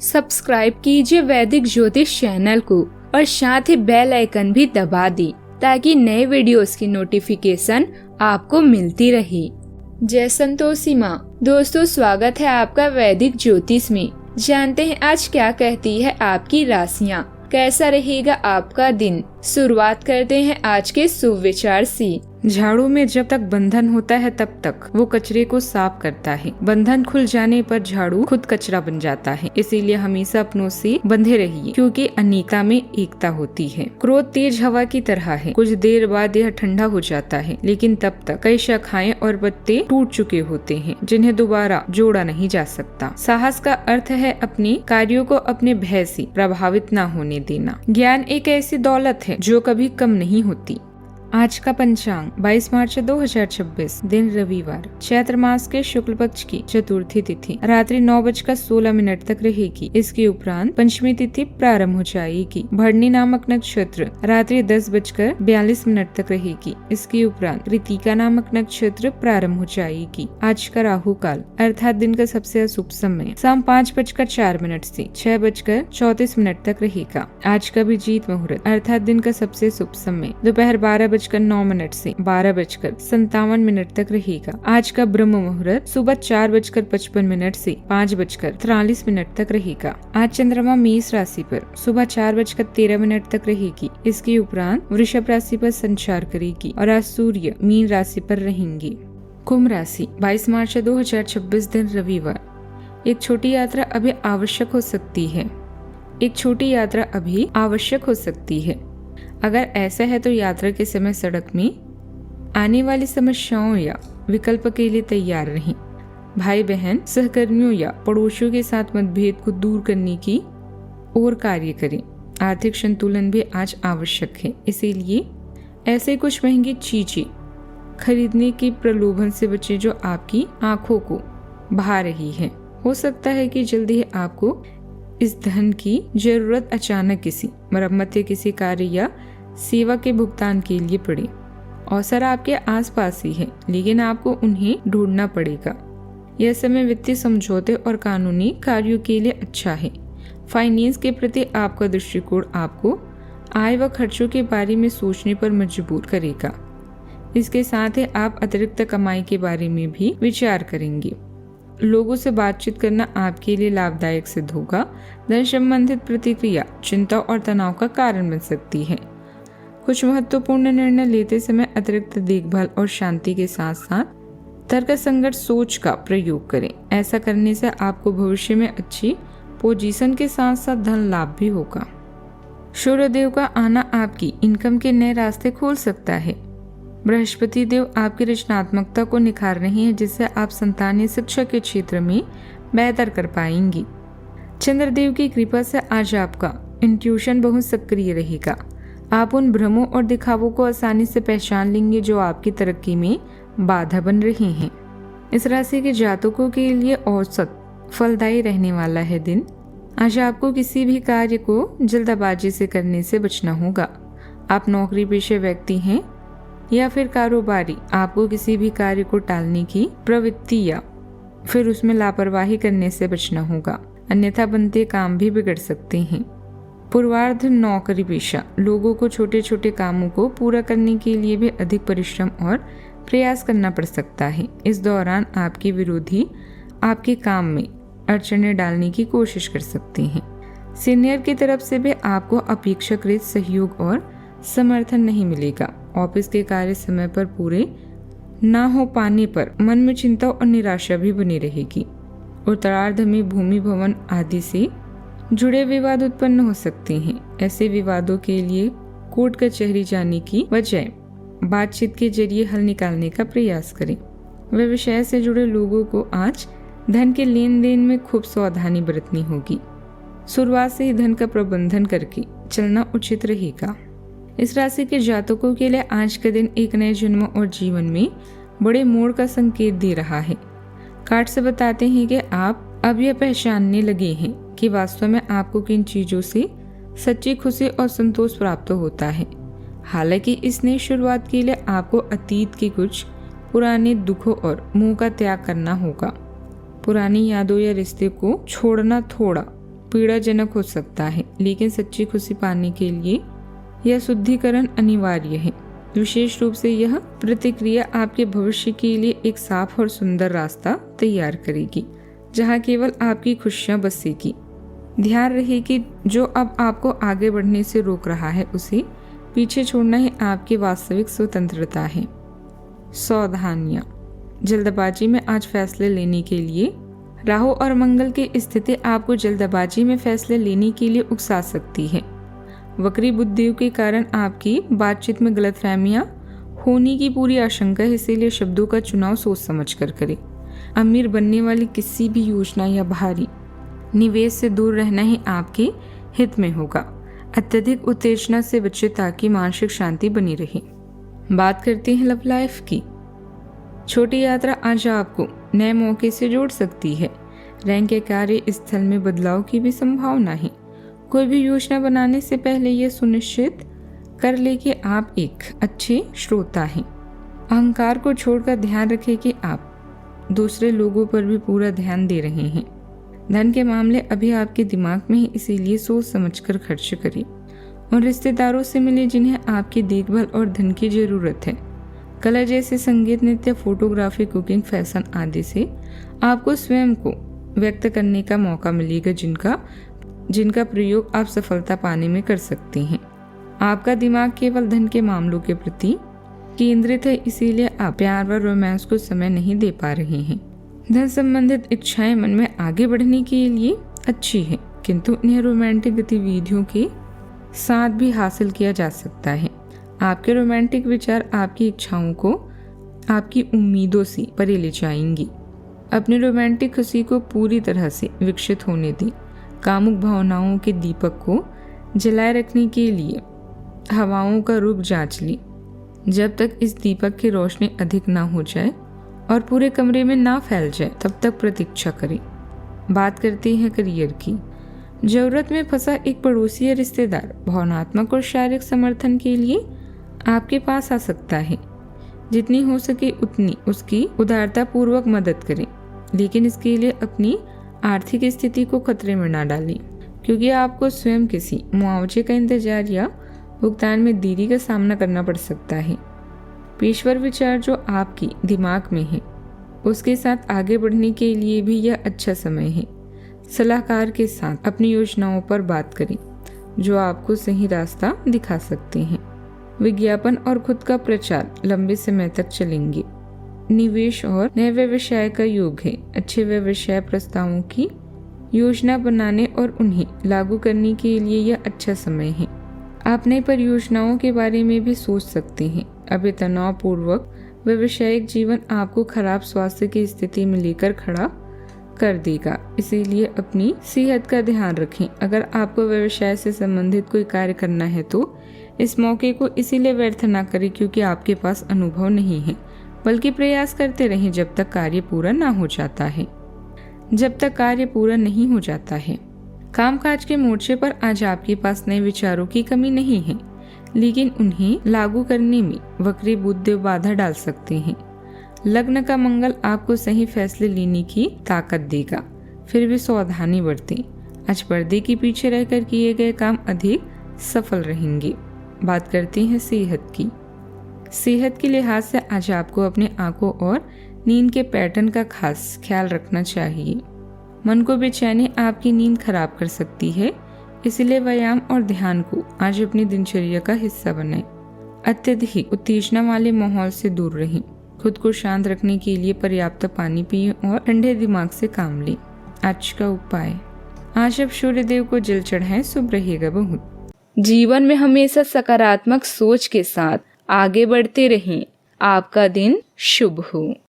Subscribe कीजिए वैदिक ज्योतिष चैनल को और साथ ही बेल आइकन भी दबा दी ताकि नए वीडियोस की नोटिफिकेशन आपको मिलती रहे। जय संतोषी माँ। दोस्तों, स्वागत है आपका वैदिक ज्योतिष में। जानते हैं आज क्या कहती है आपकी राशियाँ, कैसा रहेगा आपका दिन। शुरुआत करते हैं आज के शुभ विचार से। झाड़ू में जब तक बंधन होता है तब तक वो कचरे को साफ करता है। बंधन खुल जाने पर झाड़ू खुद कचरा बन जाता है। इसीलिए हमेशा अपनों से बंधे रहिए, क्योंकि अनेकता में एकता होती है। क्रोध तेज हवा की तरह है, कुछ देर बाद यह ठंडा हो जाता है, लेकिन तब तक कई शाखाएं और पत्ते टूट चुके होते हैं जिन्हें दोबारा जोड़ा नहीं जा सकता। साहस का अर्थ है अपने कार्यों को अपने भय से प्रभावित न होने देना। ज्ञान एक ऐसी दौलत है जो कभी कम नहीं होती। आज का पंचांग 22 मार्च 2026, दिन रविवार, चैत्र मास के शुक्ल पक्ष की चतुर्थी तिथि रात्रि 9:16 तक रहेगी। इसके उपरांत पंचमी तिथि प्रारंभ हो जाएगी। भरणी नामक नक्षत्र रात्रि 10:42 तक रहेगी। इसके उपरांत कृतिका नामक नक्षत्र प्रारंभ हो जाएगी। आज का राहु काल अर्थात दिन का सबसे अशुभ समय शाम 5:04 से 6:34 तक रहेगा। आज का अभिजीत मुहूर्त अर्थात दिन का सबसे शुभ समय दोपहर 12:09 से 12:57 तक रहेगा। आज का ब्रह्म मुहूर्त सुबह 4:55 से 5:43 तक रहेगा। आज चंद्रमा मेष राशि पर सुबह 4:13 तक रहेगी। इसके उपरांत वृषभ राशि पर संचार करेगी और आज सूर्य मीन राशि पर रहेंगे। कुंभ राशि 22 मार्च 2026, दिन रविवार। एक छोटी यात्रा अभी आवश्यक हो सकती है। अगर ऐसा है तो यात्रा के समय सड़क में आने वाली समस्याओं या विकल्प के लिए तैयार रहें। भाई बहन, सहकर्मियों या पड़ोसियों के साथ मतभेद को दूर करने की ओर कार्य करें। आर्थिक संतुलन भी आज आवश्यक है, इसीलिए ऐसे कुछ महंगी चीजें खरीदने की प्रलोभन से बचें जो आपकी आंखों को भा रही है। हो सकता है कि जल्दी ही आपको इस धन की जरूरत अचानक किसी मरम्मत या किसी कार्य या सेवा के भुगतान के लिए पड़े। अवसर आपके आसपास ही है, लेकिन आपको उन्हें ढूंढना पड़ेगा। यह समय वित्तीय समझौते और कानूनी कार्यों के लिए अच्छा है। फाइनेंस के प्रति आपका दृष्टिकोण आपको आय व खर्चों के बारे में सोचने पर मजबूर करेगा। इसके साथ ही आप अतिरिक्त कमाई के बारे में भी विचार करेंगे। लोगों से बातचीत करना आपके लिए लाभदायक सिद्ध होगा। धन संबंधित प्रतिक्रिया चिंता और तनाव का कारण बन सकती है। कुछ महत्वपूर्ण निर्णय लेते समय अतिरिक्त देखभाल और शांति के साथ साथ तर्कसंगत सोच का प्रयोग करें। ऐसा करने से आपको भविष्य में अच्छी पोजीशन के साथ साथ धन लाभ भी होगा। सूर्यदेव का आना आपकी इनकम के नए रास्ते खोल सकता है। बृहस्पति देव आपकी रचनात्मकता को निखार रहे हैं, जिससे आप संतानीय शिक्षा के क्षेत्र में बेहतर कर पाएंगी। चंद्रदेव की कृपा से आज आपका इंट्यूशन बहुत सक्रिय रहेगा। आप उन भ्रमों और दिखावों को आसानी से पहचान लेंगे जो आपकी तरक्की में बाधा बन रहे हैं। इस राशि के जातकों के लिए औसत फलदायी रहने वाला है दिन। आज आपको किसी भी कार्य को जल्दबाजी से करने से बचना होगा। आप नौकरी पेशे व्यक्ति हैं या फिर कारोबारी, आपको किसी भी कार्य को टालने की प्रवृत्ति या फिर उसमें लापरवाही करने से बचना होगा, अन्यथा बनते काम भी बिगड़ सकते हैं। पूर्वार्ध नौकरी पेशा लोगों को छोटे छोटे कामों को पूरा करने के लिए भी अधिक परिश्रम और प्रयास करना पड़ सकता है। इस दौरान आपके विरोधी आपके काम में अड़चनें डालने की कोशिश कर सकते हैं। सीनियर की तरफ से भी आपको अपेक्षाकृत सहयोग और समर्थन नहीं मिलेगा। ऑफिस के कार्य समय पर पूरे ना हो पाने पर मन में चिंता और निराशा भी बनी रहेगी। उत्तरार्ध में भूमि भवन आदि से जुड़े विवाद उत्पन्न हो सकते हैं। ऐसे विवादों के लिए कोर्ट कचहरी जाने की बजाय बातचीत के जरिए हल निकालने का प्रयास करें। व्यवसाय से जुड़े लोगों को आज धन के लेन देन में खूब सावधानी बरतनी होगी। शुरुआत से ही धन का प्रबंधन करके चलना उचित रहेगा। इस राशि के जातकों के लिए आज का दिन एक नए जन्म और जीवन में बड़े मोड़ का संकेत दे रहा है। कार्ड से बताते हैं कि आप अब यह पहचानने लगे हैं कि वास्तव में आपको किन चीजों से सच्ची खुशी और संतोष प्राप्त होता है। हालांकि इस नई शुरुआत के लिए आपको अतीत के कुछ पुराने दुखों और मोह का त्याग करना होगा। पुरानी यादों या रिश्ते को छोड़ना थोड़ा पीड़ाजनक हो सकता है, लेकिन सच्ची खुशी पाने के लिए यह शुद्धिकरण अनिवार्य है। विशेष रूप से यह प्रतिक्रिया आपके भविष्य के लिए एक साफ और सुंदर रास्ता तैयार करेगी, जहाँ केवल आपकी खुशियाँ बसेगी। ध्यान रहे कि जो अब आपको आगे बढ़ने से रोक रहा है उसे पीछे छोड़ना ही आपकी वास्तविक स्वतंत्रता है। सावधानियां। जल्दबाजी में आज फैसले लेने के लिए राहु और मंगल की स्थिति आपको जल्दबाजी में फैसले लेने के लिए उकसा सकती है। वक्री बुद्धियों के कारण आपकी बातचीत में गलतफहमियां होने की पूरी आशंका है, इसीलिए शब्दों का चुनाव सोच समझ कर करें। अमीर बनने वाली किसी भी योजना या भारी निवेश से दूर रहना ही आपके हित में होगा। अत्यधिक उत्तेजना से बचें ताकि मानसिक शांति बनी रहे। बात करते हैं लव लाइफ की। छोटी यात्रा आज आपको नए मौके से जोड़ सकती है। रैंक या कार्य स्थल में बदलाव की भी संभावना है। कोई भी योजना बनाने से पहले यह सुनिश्चित कर ले कि आप एक अच्छे श्रोता हैं। अहंकार को छोड़कर ध्यान रखें कि आप दूसरे लोगों पर भी पूरा ध्यान दे रहे हैं। धन के मामले अभी आपके दिमाग में है, इसीलिए सोच समझकर खर्च करें। उन रिश्तेदारों से मिले जिन्हें आपकी देखभाल और धन की जरूरत है। कला जैसे संगीत, नृत्य, फोटोग्राफी, कुकिंग, फैशन आदि से आपको स्वयं को व्यक्त करने का मौका मिलेगा, जिनका प्रयोग आप सफलता पाने में कर सकते हैं। आपका दिमाग केवल धन के मामलों के प्रति केंद्रित है, इसीलिए आप प्यार व रोमांस को समय नहीं दे पा रहे हैं। धन संबंधित इच्छाएं मन में आगे बढ़ने के लिए अच्छी है, किंतु इन्हें रोमांटिक गतिविधियों के साथ भी हासिल किया जा सकता है। आपके रोमांटिक विचार आपकी इच्छाओं को आपकी उम्मीदों से परे ले जाएंगी। अपनी रोमांटिक खुशी को पूरी तरह से विकसित होने दें। कामुक भावनाओं के दीपक को जलाए रखने के लिए हवाओं का रुख जांच ली। जब तक इस दीपक की रोशनी अधिक ना हो जाए और पूरे कमरे में ना फैल जाए, तब तक प्रतीक्षा करें। बात करते हैं करियर की। जरूरत में फंसा एक पड़ोसी या रिश्तेदार भावनात्मक और शारीरिक समर्थन के लिए आपके पास आ सकता है। जितनी हो सके उतनी उसकी उदारता पूर्वक मदद करें, लेकिन इसके लिए अपनी आर्थिक स्थिति को खतरे में ना डालें, क्योंकि आपको स्वयं किसी मुआवजे का इंतजार या भुगतान में देरी का सामना करना पड़ सकता है। पेशेवर विचार जो आपकी दिमाग में है, उसके साथ आगे बढ़ने के लिए भी यह अच्छा समय है। सलाहकार के साथ अपनी योजनाओं पर बात करें, जो आपको सही रास्ता दिखा सकते हैं। विज्ञापन और खुद का प्रचार लंबे समय तक चलेंगे। निवेश और नए व्यवसाय का योग है। अच्छे व्यवसाय प्रस्तावों की योजना बनाने और उन्हें लागू करने के लिए यह अच्छा समय है। आप नई परियोजनाओं के बारे में भी सोच सकते हैं। अभी तनावपूर्वक व्यवसायिक जीवन आपको खराब स्वास्थ्य की स्थिति में लेकर खड़ा कर देगा, इसीलिए अपनी सेहत का ध्यान रखें। अगर आपको व्यवसाय से संबंधित कोई कार्य करना है तो इस मौके को इसीलिए व्यर्थ ना करें क्योंकि आपके पास अनुभव नहीं है, बल्कि प्रयास करते रहें जब तक कार्य पूरा ना हो जाता है। जब तक कार्य पूरा नहीं हो जाता है। कामकाज के मोर्चे पर आज आपके पास नए विचारों की कमी नहीं है, लेकिन उन्हें लागू करने में वक्री बुद्धि बाधा डाल सकते हैं। लग्न का मंगल आपको सही फैसले लेने की ताकत देगा, फिर भी सावधानी बरतें। आज पर्दे के पीछे रहकर किए गए काम अधिक सफल रहेंगे। बात करते हैं सेहत की। सेहत के लिहाज से आज आपको अपने आंखों और नींद के पैटर्न का खास ख्याल रखना चाहिए। मन को बेचैनी आपकी नींद खराब कर सकती है, इसलिए व्यायाम और ध्यान को आज अपनी दिनचर्या का हिस्सा बनाएं। अत्यधिक उत्तेजना वाले माहौल से दूर रहें। खुद को शांत रखने के लिए पर्याप्त पानी पिएं और ठंडे दिमाग से काम लें। आज का उपाय, आज आप सूर्यदेव को जल चढ़ाएं, शुभ रहेगा बहुत। जीवन में हमेशा सकारात्मक सोच के साथ आगे बढ़ते रहें। आपका दिन शुभ हो।